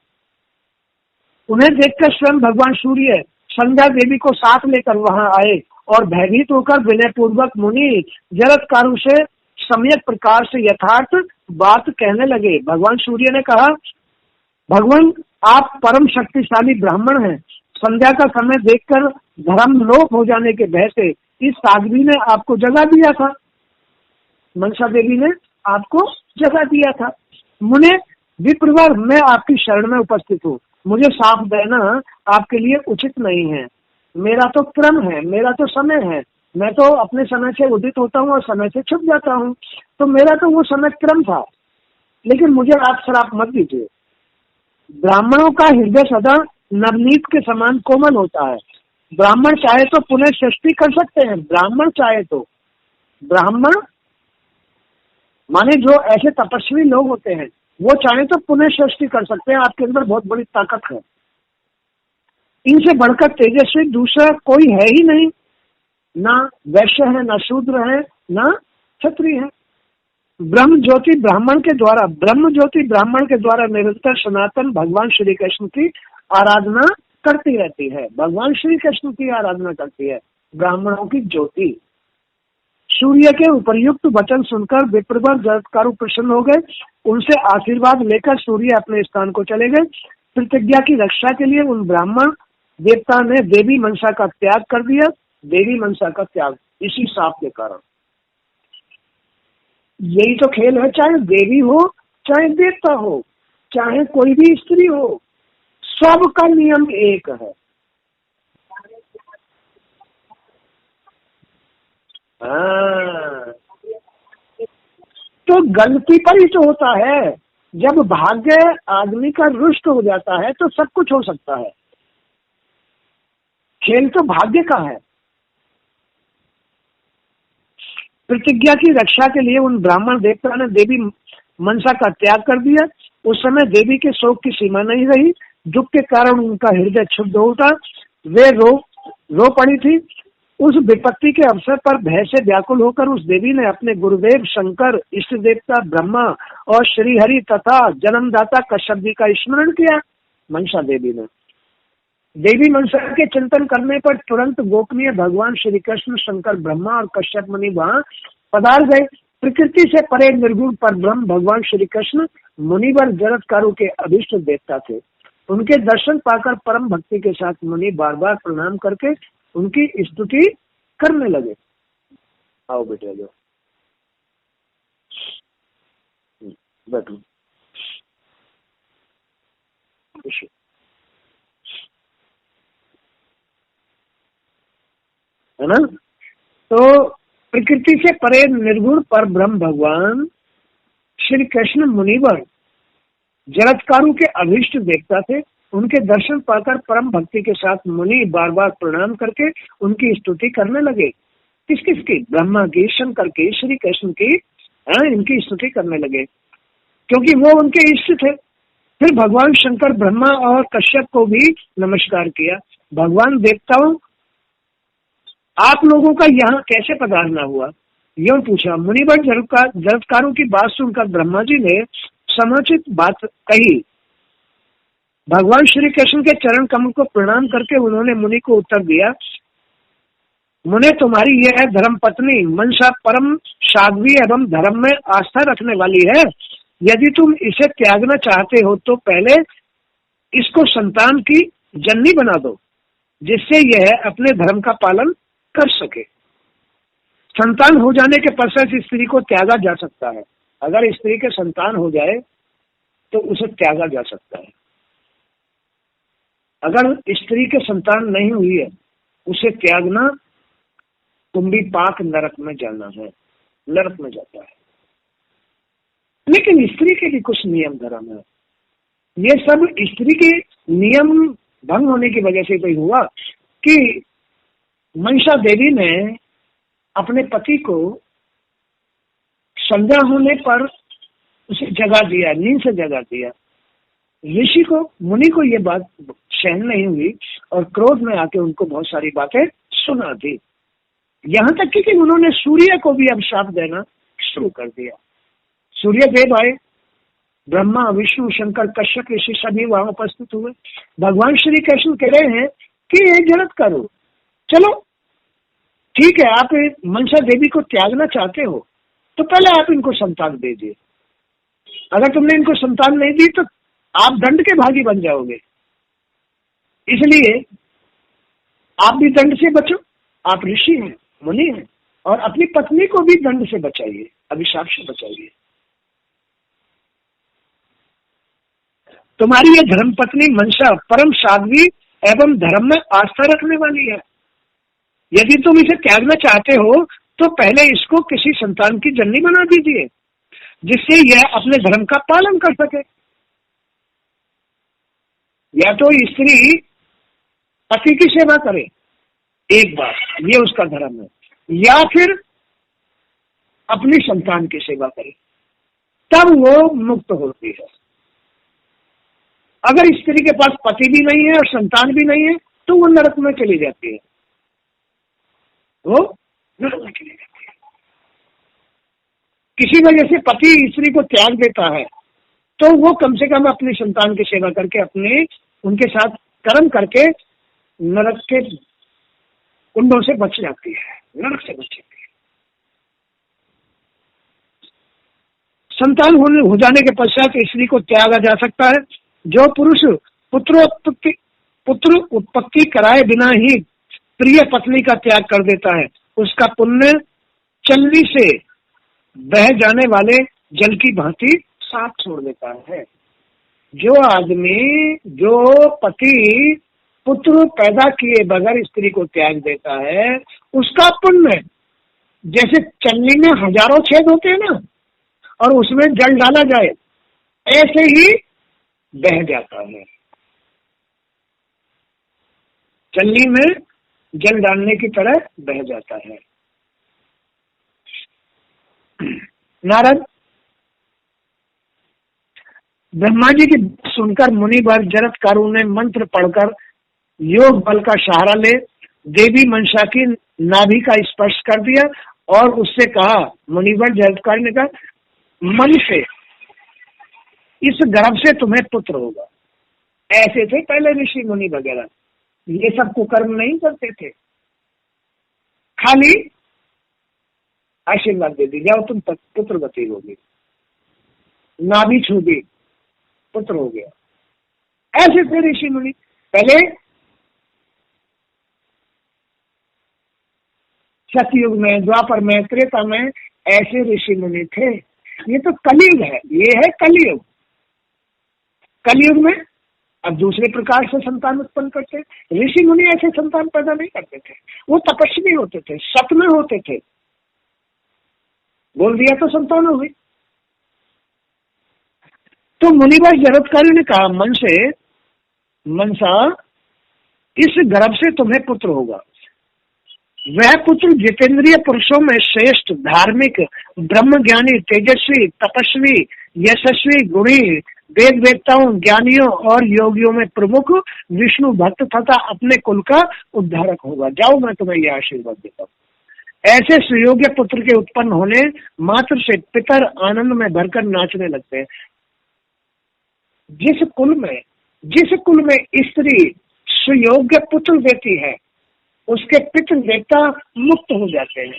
उन्हें देखकर स्वयं भगवान सूर्य संध्या देवी को साथ लेकर वहां आए और भयभीत होकर विनय पूर्वक मुनि जरत्कारु से सम्यक प्रकार से यथार्थ बात कहने लगे। भगवान सूर्य ने कहा, भगवान आप परम शक्तिशाली ब्राह्मण हैं। संध्या का समय देखकर धर्म लोप हो जाने के भय से इस साध्वी ने आपको जगा दिया था, मनसा देवी ने आपको जगा दिया था। मुने विप्रवर, मैं आपकी शरण में उपस्थित हूँ, मुझे साफ देना आपके लिए उचित नहीं है। मेरा तो क्रम है, मेरा तो समय है, मैं तो अपने समय से उदित होता हूँ और समय से छुप जाता हूँ, तो मेरा तो वो समय क्रम था, लेकिन मुझे आप श्राप मत दीजिए। ब्राह्मणों का हृदय सदा नवनीत के समान कोमल होता है। ब्राह्मण चाहे तो पुनः सृष्टि कर सकते हैं, ब्राह्मण चाहे तो, ब्राह्मण माने जो ऐसे तपस्वी लोग होते हैं वो चाहे तो पुनः सृष्टि कर सकते हैं। आपके अंदर बहुत बड़ी ताकत है, इनसे बढ़कर तेजस्वी दूसरा कोई है ही नहीं, ना वैश्य है, ना शूद्र है, ना क्षत्रिय है। ब्रह्म ज्योति ब्राह्मण के द्वारा निरंतर सनातन भगवान श्री कृष्ण की आराधना करती रहती है। भगवान श्री कृष्ण की आराधना करती है ब्राह्मणों की ज्योति। सूर्य के उपर्युक्त वचन सुनकर विप्रवर जरत्कारु प्रसन्न हो गए। उनसे आशीर्वाद लेकर सूर्य अपने स्थान को चले गए। प्रतिज्ञा की रक्षा के लिए उन ब्राह्मण देवता ने देवी मनसा का त्याग कर दिया। देवी मनसा का त्याग इसी शाप के कारण। यही तो खेल है, चाहे देवी हो, चाहे देवता हो, चाहे कोई भी स्त्री हो, सबका नियम एक है। तो गलती पर ही तो होता है। जब भाग्य आदमी का रुष्ट हो जाता है तो सब कुछ हो सकता है। खेल तो भाग्य का है। प्रतिज्ञा की रक्षा के लिए उन ब्राह्मण देवता ने देवी मनसा का त्याग कर दिया। उस समय देवी के शोक की सीमा नहीं रही। दुख के कारण उनका हृदय क्षुब्ध हो उठा। वे रो पड़ी थी। उस विपत्ति के अवसर पर भय से व्याकुल होकर उस देवी ने अपने गुरुदेव शंकर, इष्ट देवता ब्रह्मा और श्री हरि तथा जन्मदाता कश्यप जी का स्मरण किया। मनसा देवी ने देवी मनसा के चिंतन करने पर तुरंत गोपनीय भगवान श्री कृष्ण, शंकर, ब्रह्मा और कश्यप मुनि वहां पधार गए। प्रकृति से परे निर्गुण पर ब्रह्म भगवान श्री कृष्ण मुनिवर जरत्कारु के अभिष्ट देवता थे। उनके दर्शन पाकर परम भक्ति के साथ मुनि बार बार प्रणाम करके उनकी स्तुति करने लगे। आओ बेटे, जाओ बैठो। है ना? तो प्रकृति से परे निर्गुण पर ब्रह्म भगवान श्री कृष्ण मुनिवर जरत्कारु के अभिष्ट देवता थे। उनके दर्शन पाकर परम भक्ति के साथ मुनि बार बार प्रणाम करके उनकी स्तुति करने लगे। किस किस की? ब्रह्मा की, शंकर की, श्री कृष्ण की, इनकी स्तुति करने लगे क्योंकि वो उनके इष्ट थे। फिर भगवान शंकर, ब्रह्मा और कश्यप को भी नमस्कार किया। भगवान देवताओं, आप लोगों का यहाँ कैसे पधारना हुआ? यूं पूछा। मुनिवर जरत्कारु की बात सुनकर ब्रह्मा जी ने समुचित बात कही। भगवान श्री कृष्ण के चरण कमल को प्रणाम करके उन्होंने मुनि को उत्तर दिया, मुने, तुम्हारी यह है धर्म पत्नी मनसा परम साध्वी एवं धर्म में आस्था रखने वाली है। यदि तुम इसे त्यागना चाहते हो तो पहले इसको संतान की जननी बना दो, जिससे यह अपने धर्म का पालन कर सके। संतान हो जाने के पश्चात स्त्री को त्यागा जा सकता है। अगर स्त्री के संतान हो जाए तो उसे त्यागा जा सकता है। अगर स्त्री के संतान नहीं हुई है, उसे त्यागना तुम भी पाक नरक में जाना है, नरक में जाता है। लेकिन स्त्री के भी कुछ नियम धर्म है। ये सब स्त्री के नियम भंग होने की वजह से तो हुआ कि मनसा देवी ने अपने पति को संध्या होने पर उसे जगा दिया, नींद से जगा दिया। ऋषि को, मुनि को ये बात सहन नहीं हुई और क्रोध में आके उनको बहुत सारी बातें सुना दी। यहाँ तक कि उन्होंने सूर्य को भी अब शाप देना शुरू कर दिया। सूर्य देव आए, ब्रह्मा, विष्णु, शंकर, कश्यप ऋषि सभी वहां उपस्थित हुए। भगवान श्री कृष्ण कह रहे हैं कि ये जड़त करो। चलो ठीक है, आप मनसा देवी को त्यागना चाहते हो तो पहले आप इनको संतान दे दिए। अगर तुमने इनको संतान नहीं दी तो आप दंड के भागी बन जाओगे। इसलिए आप भी दंड से बचो, आप ऋषि हैं, मुनि हैं, और अपनी पत्नी को भी दंड से बचाइए, अभिशाप से बचाइए। तुम्हारी ये धर्म पत्नी मनसा परम साध्वी एवं धर्म में आस्था रखने वाली है। यदि तुम इसे त्यागना चाहते हो तो पहले इसको किसी संतान की जननी बना दीजिए, जिससे यह अपने धर्म का पालन कर सके। या तो स्त्री पति की सेवा करे एक बार, ये उसका धर्म है, या फिर अपनी संतान की सेवा करे, तब वो मुक्त होती है। अगर स्त्री के पास पति भी नहीं है और संतान भी नहीं है तो वो नरक में चली जाती है, वो नरक में चली जाती है। किसी वजह से पति स्त्री को त्याग देता है तो वो कम से कम अपनी संतान की सेवा करके, अपने उनके साथ कर्म करके नरक के कुंडों से बच जाती है, नरक से बच जाती है। संतान हो जाने के पश्चात स्त्री को त्यागा जा सकता है। जो पुरुष पुत्र उत्पत्ति कराए बिना ही प्रिय पत्नी का त्याग कर देता है, उसका पुण्य चलनी से बह जाने वाले जल की भांति साथ छोड़ देता है। जो आदमी, जो पति पुत्र पैदा किए बगैर स्त्री को त्याग देता है, उसका पुण्य जैसे चलनी में हजारों छेद होते हैं ना, और उसमें जल डाला जाए ऐसे ही बह जाता है। चलनी में जल डालने की तरह बह जाता है। नारद ब्रह्मा जी की सुनकर मुनिवर जरत्कारु ने मंत्र पढ़कर योग बल का सहारा ले देवी मनसा की नाभि का स्पर्श कर दिया और उससे कहा, मुनिवर जरत्कार ने कहा, मन से इस गर्भ से तुम्हें पुत्र होगा। ऐसे थे पहले ऋषि मुनि वगैरह, ये सब कुकर्म नहीं करते थे, खाली आशीर्वाद दे दी, जाओ तुम पुत्रवती होगी, नाभि छू दी, पुत्र हो गया। ऐसे थे ऋषि मुनि पहले। सतयुग में, द्वापर में, त्रेता में ऐसे ऋषि मुनि थे। ये तो कलयुग है, ये है कलयुग। कलयुग में अब दूसरे प्रकार से संतान उत्पन्न करते। ऋषि मुनि ऐसे संतान पैदा नहीं करते थे, वो तपस्वी होते थे, सत में होते थे, बोल दिया तो संतान हो गई। तो मुनिवर जरत्कारी ने कहा, मनसा इस गर्भ से तुम्हें पुत्र होगा। वह पुत्र जितेंद्रिय पुरुषों में श्रेष्ठ, धार्मिक, ब्रह्म ज्ञानी, तेजस्वी, तपस्वी, यशस्वी, गुणी, वेद वेदताओं, ज्ञानियों और योगियों में प्रमुख, विष्णु भक्त तथा अपने कुल का उद्धारक होगा। जाओ मैं तुम्हें यह आशीर्वाद देता हूँ। ऐसे सुयोग्य पुत्र के उत्पन्न होने मात्र से पितर आनंद में भरकर नाचने लगते हैं। जिस कुल में स्त्री सुयोग्य पुत्र देती है उसके पितृ देवता मुक्त हो जाते हैं,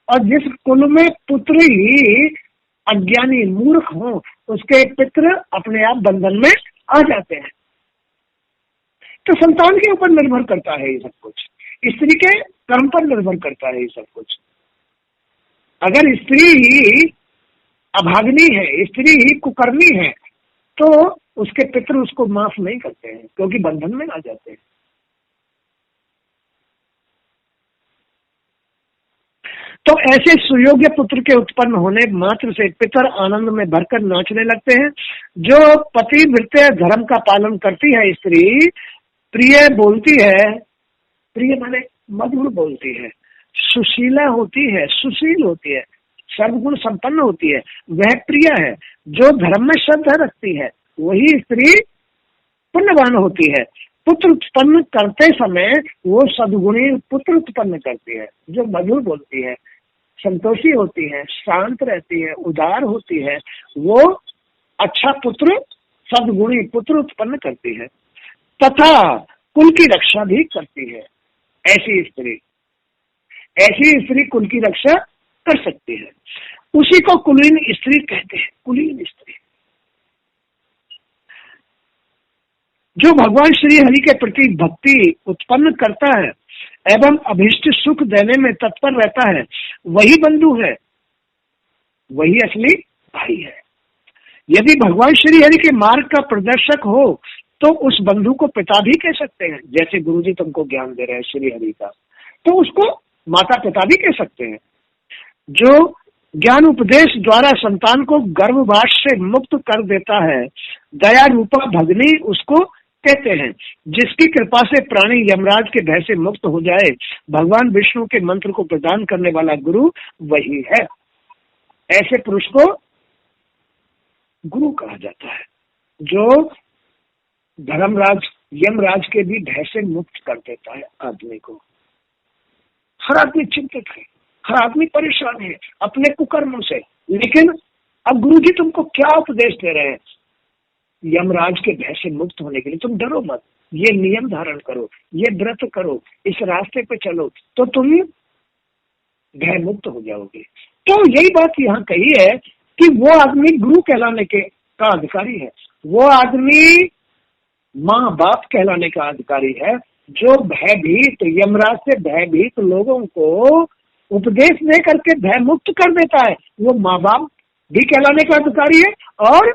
और जिस कुल में पुत्र ही अज्ञानी मूर्ख हो उसके पितृ अपने आप बंधन में आ जाते हैं। तो संतान के ऊपर निर्भर करता है ये सब कुछ, स्त्री के कर्म पर निर्भर करता है ये सब कुछ। अगर स्त्री ही अभाग्नी है, स्त्री ही कुकर्मी है, तो उसके पितृ उसको माफ नहीं करते हैं, क्योंकि बंधन में आ जाते हैं। तो ऐसे सुयोग्य पुत्र के उत्पन्न होने मात्र से पितर आनंद में भरकर नाचने लगते हैं। जो पतिव्रत्य धर्म का पालन करती है स्त्री, प्रिय बोलती है, प्रिय माने मधुर बोलती है, सुशीला होती है, सुशील होती है, सर्वगुण संपन्न होती है, वह प्रिय है। जो धर्म में श्रद्धा रखती है वही स्त्री पुण्यवान होती है। पुत्र उत्पन्न करते समय वो सद्गुणी पुत्र उत्पन्न करती है। जो मधुर बोलती है, संतोषी होती है, शांत रहती है, उदार होती है, वो अच्छा पुत्र, सद्गुणी पुत्र उत्पन्न करती है। तथा कुल की रक्षा भी करती है। ऐसी स्त्री कुल की रक्षा कर सकती है। उसी को कुलीन स्त्री कहते हैं। कुलीन स्त्री जो भगवान श्री हरि के प्रति भक्ति उत्पन्न करता है एवं अभीष्ट सुख देने में तत्पर रहता है, वही बंधु है, वही असली भाई है। यदि भगवान श्री हरि के मार्ग का प्रदर्शक हो तो उस बंधु को पिता भी कह सकते हैं। जैसे गुरुजी तुमको ज्ञान दे रहे हैं श्री हरि का, तो उसको माता पिता भी कह सकते हैं। जो ज्ञान उपदेश द्वारा संतान को गर्भवास से मुक्त कर देता है, दया रूपा भगनी उसको कहते हैं। जिसकी कृपा से प्राणी यमराज के भय से मुक्त हो जाए, भगवान विष्णु के मंत्र को प्रदान करने वाला गुरु वही है। ऐसे पुरुष को गुरु कहा जाता है, जो धर्मराज यमराज के भी भय से मुक्त कर देता है आदमी को। हर आदमी चिंतित है, हर आदमी परेशान है अपने कुकर्मों से, लेकिन अब गुरुजी तुमको क्या उपदेश दे रहे हैं? यमराज के भय से मुक्त होने के लिए तुम डरो मत, ये नियम धारण करो, ये व्रत करो, इस रास्ते पे चलो तो तुम भय मुक्त हो जाओगे। तो यही बात यहाँ कही है कि वो आदमी गुरु कहलाने का अधिकारी है, वो आदमी माँ बाप कहलाने का अधिकारी है, जो भयभीत यमराज से भयभीत लोगों को उपदेश दे करके भय मुक्त कर देता है। वो माँ बाप भी कहलाने का अधिकारी है और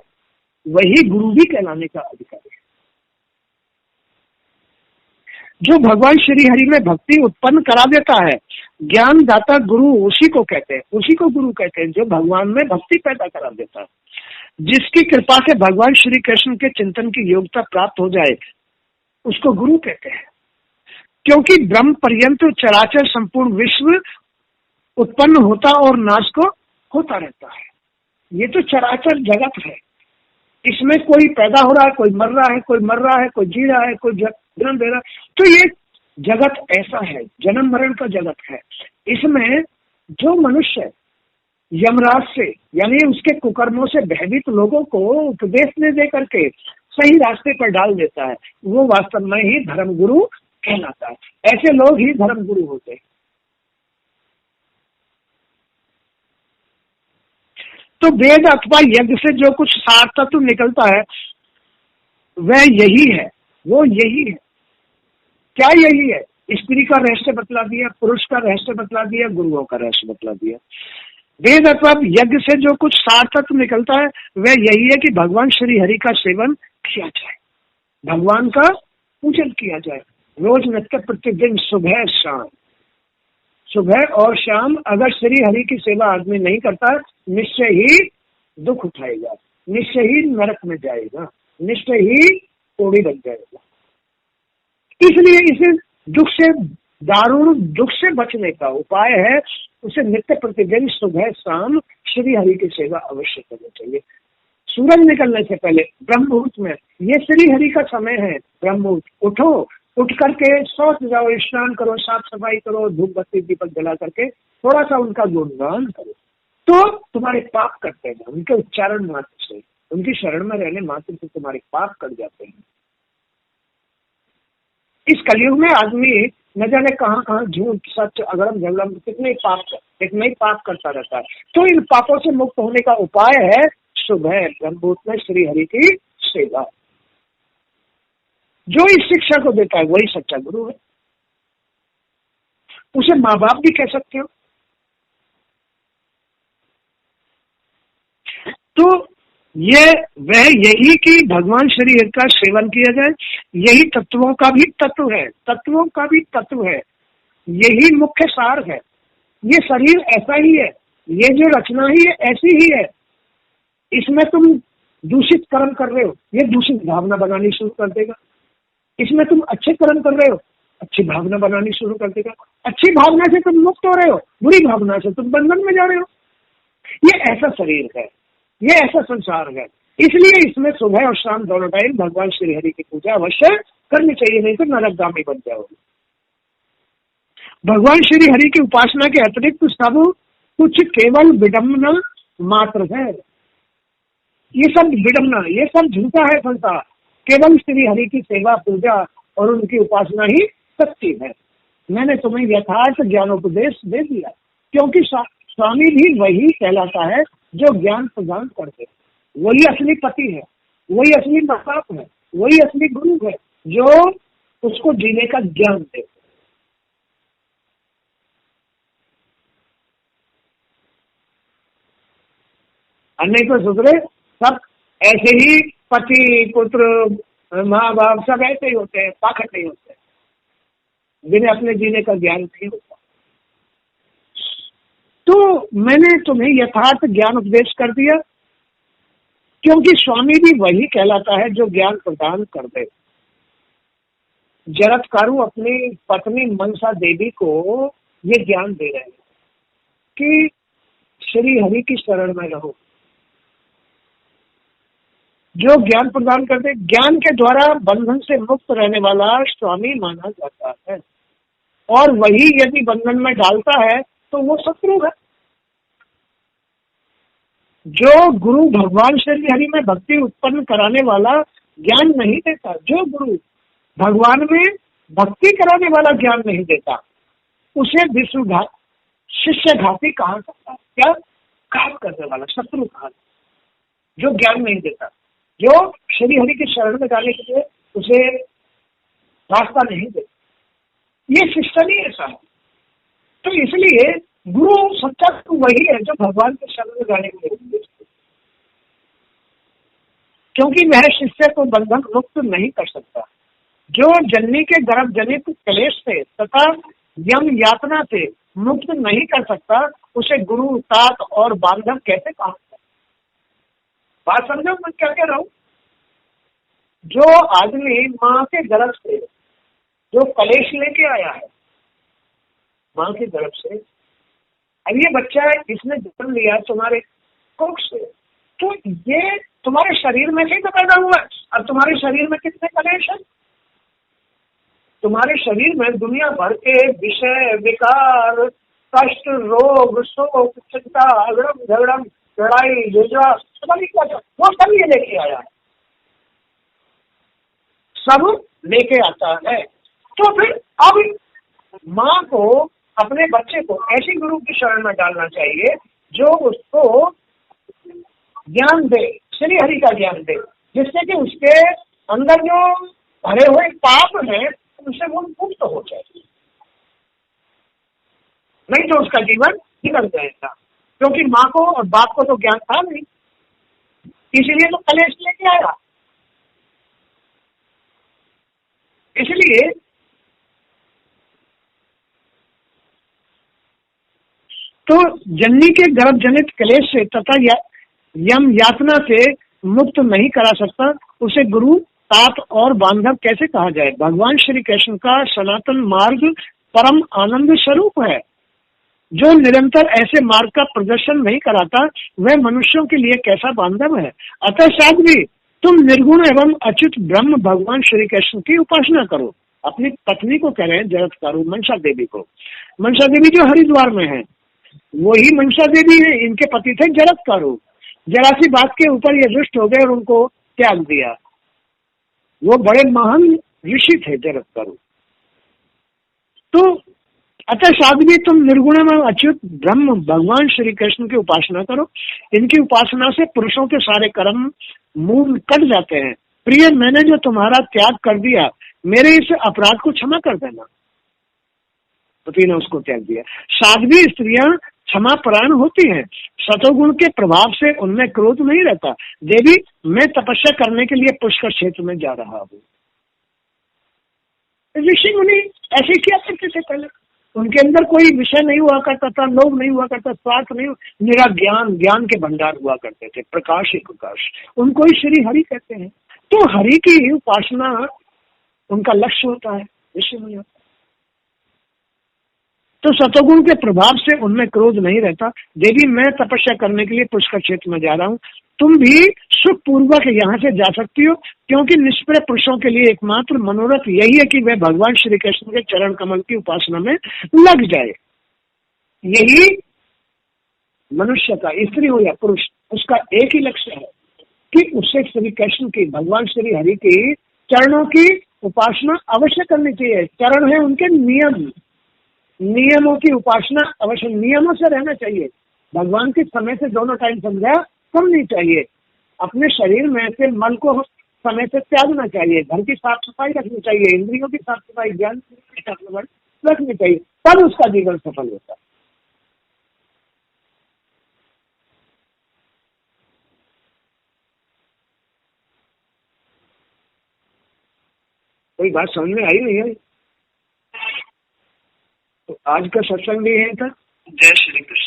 वही गुरु भी कहलाने का अधिकारी है। जो भगवान श्री हरि में भक्ति उत्पन्न करा देता है, ज्ञान दाता गुरु उसी को कहते हैं, उसी को गुरु कहते हैं जो भगवान में भक्ति पैदा करा देता है। जिसकी कृपा से भगवान श्री कृष्ण के चिंतन की योग्यता प्राप्त हो जाए, उसको गुरु कहते हैं। क्योंकि ब्रह्म पर्यंत चराचर संपूर्ण विश्व उत्पन्न होता और नाश को होता रहता है। ये तो चराचर जगत है, इसमें कोई पैदा हो रहा है, कोई मर रहा है, कोई मर रहा है, कोई जी रहा है, कोई जन्म दे रहा है। तो ये जगत ऐसा है, जन्म मरण का जगत है। इसमें जो मनुष्य यमराज से यानी उसके कुकर्मों से भयभीत लोगों को उपदेश दे करके सही रास्ते पर डाल देता है, वो वास्तव में ही धर्मगुरु कहलाता है। ऐसे लोग ही धर्मगुरु होते हैं। तो वेद अथवा यज्ञ से जो कुछ सार तत्व निकलता है वह यही है, वो यही है। क्या यही है? स्त्री का रहस्य बतला दिया, पुरुष का रहस्य बतला दिया, गुरुओं का रहस्य बतला दिया। वेद अथवा यज्ञ से जो कुछ सार तत्व निकलता है वह यही है कि भगवान श्री हरि का सेवन किया जाए, भगवान का पूजन किया जाए, रोज नित्य प्रतिदिन सुबह शाम, सुबह और शाम। अगर श्री हरि की सेवा आदमी नहीं करता, निश्चय ही दुख उठाएगा, निश्चय ही नरक में जाएगा, निश्चय ही कोड़ी बन जाएगा। इसलिए इसे दुख से, दारुण दुख से बचने का उपाय है उसे नित्य प्रतिदिन सुबह शाम श्री हरि की सेवा अवश्य करनी चाहिए। सूरज निकलने से पहले ब्रह्म मुहूर्त में, ये श्री हरि का समय है। ब्रह्म मुहूर्त उठो, उठ करके शौच जाओ, स्नान करो, साफ सफाई करो, धूप बत्ती दीपक जला करके थोड़ा सा उनका गुणगान करो, तो तुम्हारे पाप कटते हैं। उनके उच्चारण मात्र से, उनकी शरण में रहने मात्र से तुम्हारे पाप कट जाते हैं। इस कलयुग में आदमी न जाने कहाँ कहाँ झूठ सच अगड़म झगड़म कितने ही पाप करता रहता है। तो इन पापों से मुक्त होने का उपाय है सुबह ब्रह्ममुहूर्त में श्री हरि की सेवा। जो इस शिक्षा को देता है वही सच्चा गुरु है। उसे माँ बाप भी कह सकते हो। तो ये वह यही कि भगवान श्री हरि का सेवन किया जाए, यही तत्वों का भी तत्व है, तत्वों का भी तत्व है, यही मुख्य सार है। ये शरीर ऐसा ही है, ये जो रचना ही है ऐसी ही है। इसमें तुम दूषित कर्म कर रहे हो, ये दूषित भावना बनानी शुरू कर देगा। इसमें तुम अच्छे कर्म कर रहे हो, अच्छी भावना बनानी शुरू कर देगा। अच्छी भावना से तुम मुक्त हो रहे हो, बुरी भावना से तुम बंधन में जा रहे हो। ये ऐसा शरीर है, ये ऐसा संसार है। इसलिए इसमें सुबह और शाम दोनों टाइम भगवान श्री हरि की पूजा अवश्य करनी चाहिए, नहीं तो नरकगामी बन जाओगे। भगवान श्री हरि की उपासना के अतिरिक्त सब कुछ केवल विडम्बना मात्र है। ये सब विडम्बना, ये सब झूठा है संसार। केवल श्री हरि की सेवा पूजा और उनकी उपासना ही सच्ची है। मैंने तुम्हें यथार्थ ज्ञानोपदेश दे दिया, क्योंकि स्वामी भी वही कहलाता है जो ज्ञान प्रदान करते। वही असली पति है, वही असली माँ बाप है, वही असली गुरु है जो उसको जीने का ज्ञान दे। अन्य तो सुधरे सब ऐसे ही, पति पुत्र माँ बाप सब ऐसे ही होते हैं, पाखंड नहीं होते, जिन्हें अपने जीने का ज्ञान नहीं होता। तो मैंने तुम्हें यथार्थ ज्ञान उपदेश कर दिया, क्योंकि स्वामी भी वही कहलाता है जो ज्ञान प्रदान कर दे। जरत्कारु अपनी पत्नी मनसा देवी को ये ज्ञान दे रहे हैं कि श्री हरि की शरण में रहो, जो ज्ञान प्रदान करते। ज्ञान के द्वारा बंधन से मुक्त रहने वाला स्वामी माना जाता है, और वही यदि बंधन में डालता है तो वो शत्रु है। जो गुरु भगवान श्री हरि में भक्ति उत्पन्न कराने वाला ज्ञान नहीं देता, जो गुरु भगवान में भक्ति कराने वाला ज्ञान नहीं देता, उसे विश्वघात शिष्य घाती कहा जाता है। क्या? घात करने वाला, शत्रु कहा। जो ज्ञान नहीं देता, जो श्री हरि की शरण में जाने के लिए उसे रास्ता नहीं देता, ये सिस्टम ही ऐसा है। तो इसलिए गुरु सच्चा तो वही है जो भगवान के शरण में जाने के लिए, क्योंकि वह शिष्य को बंधन मुक्त नहीं कर सकता। जो जननी के गर्भ जनित क्लेश से तथा यम यातना से मुक्त नहीं कर सकता, उसे गुरु तात और बांधव कैसे कहा सकता? बात समझो मैं क्या कह रहा हूं? जो आदमी माँ के गर्भ से जो कलेश लेके आया है, माँ के गर्भ से, अब ये बच्चा इसने जन्म लिया तुम्हारे कोख से, तो ये तुम्हारे शरीर में से तो पैदा हुआ है। अब तुम्हारे शरीर में कितने कलेश है? तुम्हारे शरीर में दुनिया भर के विषय, विकार, कष्ट, रोग, शोक, चिंता, अगड़म झगड़म, लड़ाई झगड़ा, पता नहीं क्या, वो सब ये लेके आया है, सब लेके आता है। तो फिर अब माँ को अपने बच्चे को ऐसी गुरु की शरण में डालना चाहिए जो उसको ज्ञान दे, श्री हरि का ज्ञान दे, जिससे कि उसके अंदर जो भरे हुए पाप हैं उनसे वो मुक्त हो जाए। नहीं तो उसका जीवन निकल जाएगा, क्योंकि माँ को और बाप को तो ज्ञान था नहीं, इसीलिए तो कलेश लेके आया। इसलिए तो जननी के गर्भ जनित क्लेश से तथा यम यातना से मुक्त नहीं करा सकता, उसे गुरु तात और बांधव कैसे कहा जाए? भगवान श्री कृष्ण का सनातन मार्ग परम आनंद स्वरूप है। जो निरंतर ऐसे मार्ग का प्रदर्शन नहीं कराता, वह मनुष्यों के लिए कैसा बांधव है। अतः साध्वी, तुम निर्गुण एवं अच्युत ब्रह्म भगवान श्री कृष्ण की उपासना करो। अपनी पत्नी को कह रहे हैं, जरत्कारु मनसा देवी को। मनसा देवी जो हरिद्वार में है, वही मनसा देवी है। इनके पति थे जरत्कारु। जरा सी बात के ऊपर ये रुष्ट हो गए और उनको त्याग दिया। वो बड़े महान ऋषि थे जरत्कारु। तो अतः साध्वी, तुम निर्गुण में अच्युत ब्रह्म भगवान श्री कृष्ण की उपासना करो। इनकी उपासना से पुरुषों के सारे कर्म मूल कट जाते हैं। प्रिय, मैंने जो तुम्हारा त्याग कर दिया, मेरे इस अपराध को क्षमा कर देना। पति ने उसको त्याग दिया। साध्वी स्त्रियां क्षमा परायण होती हैं। सतोगुण के प्रभाव से उनमें क्रोध नहीं रहता। देवी, मैं तपस्या करने के लिए पुष्कर क्षेत्र में जा रहा हूँ। ऋषि मुनि ऐसे किया करते थे पहले। उनके अंदर कोई विषय नहीं हुआ करता था, लोभ नहीं हुआ करता, स्वार्थ नहीं, मेरा ज्ञान, ज्ञान के भंडार हुआ करते थे, प्रकाश ही प्रकाश। उनको ही श्री हरि कहते हैं। तो हरि की उपासना उनका लक्ष्य होता है, ऋषि मुनि। तो सतोगुण के प्रभाव से उनमें क्रोध नहीं रहता। देवी, मैं तपस्या करने के लिए पुष्कर क्षेत्र में जा रहा हूँ। तुम भी सुख पूर्वक यहाँ से जा सकती हो, क्योंकि निष्प्रय पुरुषों के लिए एकमात्र मनोरथ यही है कि वे भगवान श्री कृष्ण के चरण कमल की उपासना में लग जाए। यही मनुष्य का, स्त्री हो या पुरुष, उसका एक ही लक्ष्य है कि उससे श्री कृष्ण की, भगवान श्री हरि की चरणों की उपासना अवश्य करनी चाहिए। चरण है उनके नियम, नियमों की उपासना अवश्य, नियमों से रहना चाहिए। भगवान के समय से दोनों टाइम संध्या करनी चाहिए। अपने शरीर में से मल को समय से त्यागना चाहिए। घर की साफ सफाई रखनी चाहिए, इंद्रियों की साफ सफाई, ज्ञान की साफ सफाई रखनी चाहिए, तब उसका जीवन सफल होता है। कोई बात समझ में आई नहीं है? तो आज का सत्संग भी यही था। जय श्री कृष्ण।